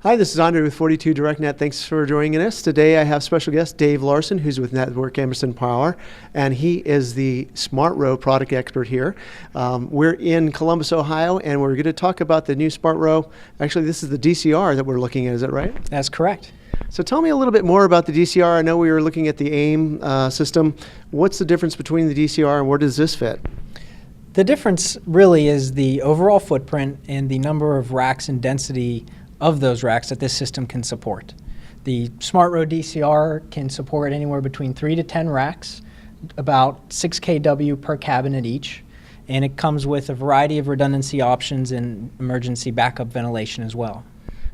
Hi, this is André with 42 DirectNET. Thanks for joining us. Today I have special guest Dave Larson, who's with Network Emerson Power, and he is the SmartRow product expert here. We're in Columbus, Ohio, and we're going to talk about the new SmartRow. Actually, this is the DCR that we're looking at, is that right? That's correct. So tell me a little bit more about the DCR. I know we were looking at the AIM system. What's the difference between the DCR and where does this fit? The difference really is the overall footprint and the number of racks and density of those racks that this system can support. The SmartRow DCR can support anywhere between 3 to 10 racks, about 6 kW per cabinet each, and it comes with a variety of redundancy options and emergency backup ventilation as well.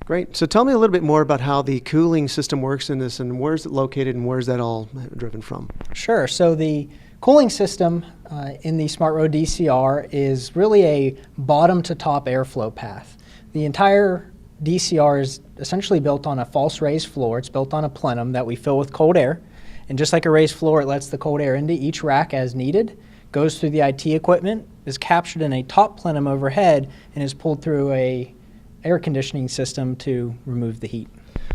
Great. So tell me a little bit more about how the cooling system works in this, and where's it located and where's that all driven from? Sure. So the cooling system in the SmartRow DCR is really a bottom to top airflow path. The entire DCR is essentially built on a false raised floor. It's built on a plenum that we fill with cold air. And just like a raised floor, it lets the cold air into each rack as needed, goes through the IT equipment, is captured in a top plenum overhead, and is pulled through a air conditioning system to remove the heat.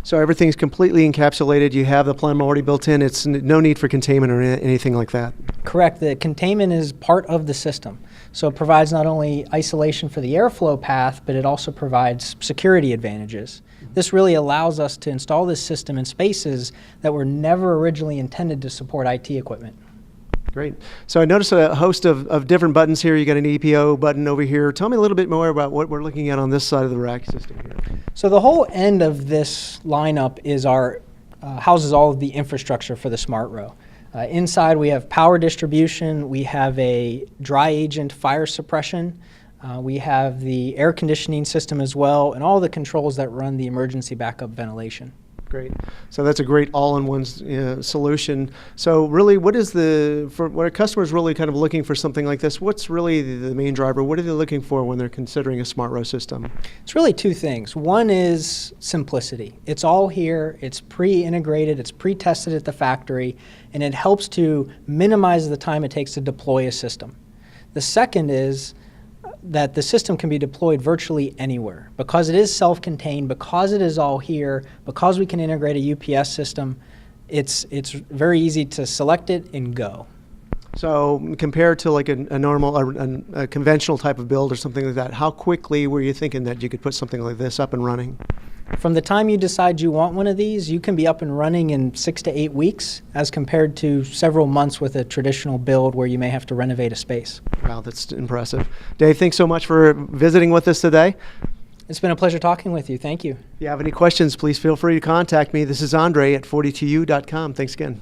So everything's completely encapsulated. You have the plenum already built in. It's no need for containment or anything like that. Correct. The containment is part of the system. So it provides not only isolation for the airflow path, but it also provides security advantages. This really allows us to install this system in spaces that were never originally intended to support IT equipment. Great. So I noticed a host of different buttons here. You got an EPO button over here. Tell me a little bit more about what we're looking at on this side of the rack system here. So the whole end of this lineup is our houses all of the infrastructure for the SmartRow. Inside we have power distribution, we have a dry agent fire suppression, we have the air conditioning system as well, and all the controls that run the emergency backup ventilation. Great. So that's a great all-in-one solution. So really, what a customer's really kind of looking for something like this, what's really the main driver? What are they looking for when they're considering a SmartRow system? It's really two things. One is simplicity. It's all here, it's pre-integrated, it's pre-tested at the factory, and it helps to minimize the time it takes to deploy a system. The second is that the system can be deployed virtually anywhere. Because it is self-contained, because it is all here, because we can integrate a UPS system, it's very easy to select it and go. So compared to like a normal, a conventional type of build or something like that, how quickly were you thinking that you could put something like this up and running? From the time you decide you want one of these, you can be up and running in 6 to 8 weeks as compared to several months with a traditional build where you may have to renovate a space. Wow, that's impressive. Dave, thanks so much for visiting with us today. It's been a pleasure talking with you. Thank you. If you have any questions, please feel free to contact me. This is André at 42u.com. Thanks again.